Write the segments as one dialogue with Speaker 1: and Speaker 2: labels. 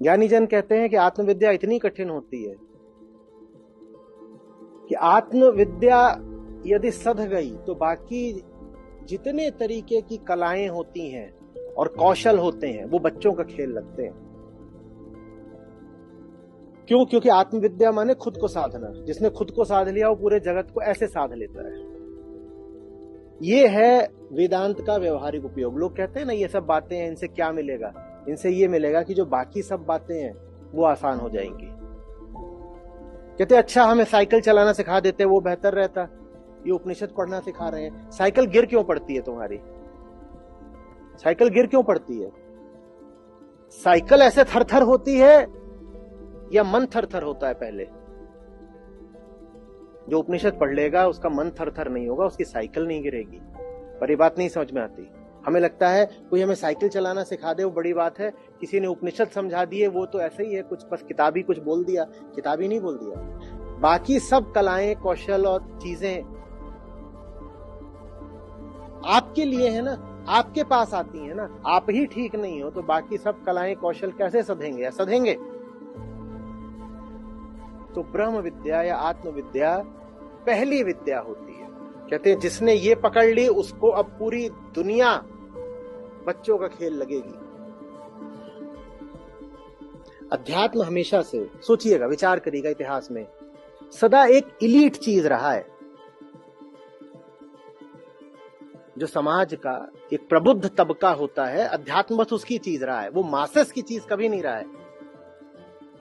Speaker 1: ज्ञानी जन कहते हैं कि आत्मविद्या इतनी कठिन होती है कि आत्मविद्या यदि सध गई तो बाकी जितने तरीके की कलाएं होती हैं और कौशल होते हैं वो बच्चों का खेल लगते हैं। क्यों? क्योंकि आत्मविद्या माने खुद को साधना। जिसने खुद को साध लिया वो पूरे जगत को ऐसे साध लेता है। ये है वेदांत का व्यवहारिक उपयोग। लोग कहते हैं ना ये सब बातें हैं, इनसे क्या मिलेगा? इनसे ये मिलेगा कि जो बाकी सब बातें हैं वो आसान हो जाएंगी। कहते अच्छा हमें साइकिल चलाना सिखा देते वो बेहतर रहता। ये उपनिषद पढ़ना सिखा रहे हैं। साइकिल गिर क्यों पड़ती है तुम्हारी? साइकिल गिर क्यों पड़ती है? साइकिल ऐसे थरथर होती है या मन थरथर होता है? पहले जो उपनिषद पढ़ लेगा उसका मन थरथर नहीं होगा, उसकी साइकिल नहीं गिरेगी। पर ये बात नहीं समझ में आती। हमें लगता है कोई हमें साइकिल चलाना सिखा दे वो बड़ी बात है। किसी ने उपनिषद समझा दिए वो तो ऐसे ही है, कुछ बस किताबी कुछ बोल दिया। किताबी नहीं बोल दिया। बाकी सब कलाएं, कौशल और चीजें आपके लिए है ना, आपके पास आती है ना। आप ही ठीक नहीं हो तो बाकी सब कलाएं, कौशल कैसे सधेंगे? या सधेंगे? तो ब्रह्म विद्या या आत्मविद्या पहली विद्या होती है। कहते हैं जिसने ये पकड़ ली उसको अब पूरी दुनिया बच्चों का खेल लगेगी। अध्यात्म हमेशा से, सोचिएगा, विचार करिएगा, इतिहास में सदा एक इलीट चीज रहा है। जो समाज का एक प्रबुद्ध तबका होता है, अध्यात्म बस उसकी चीज रहा है। वो मासेस की चीज कभी नहीं रहा है।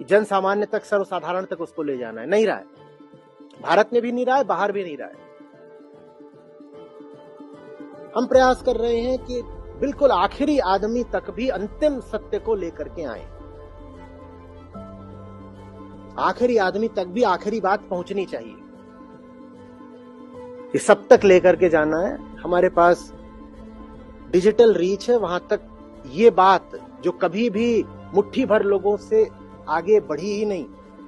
Speaker 1: जन सामान्य तक, सर्वसाधारण तक उसको ले जाना है, नहीं रहा है। भारत में भी नहीं रहा है, बाहर भी नहीं रहा है। हम प्रयास कर रहे हैं कि बिल्कुल आखिरी आदमी तक भी अंतिम सत्य को लेकर के आए। आखिरी आदमी तक भी आखिरी बात पहुंचनी चाहिए। ये सब तक लेकर के जाना है। हमारे पास डिजिटल रीच है, वहां तक ये बात जो कभी भी मुट्ठी भर लोगों से आगे बढ़ी ही नहीं,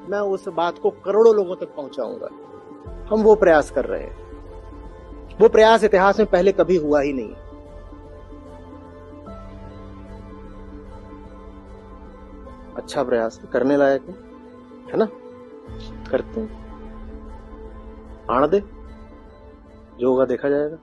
Speaker 1: मैं उस बात को करोड़ों लोगों तक पहुंचाऊंगा। हम वो प्रयास कर रहे हैं। वो प्रयास इतिहास में पहले कभी हुआ ही नहीं। अच्छा प्रयास करने लायक है ना? करते हैं। आने दे, जो होगा देखा जाएगा।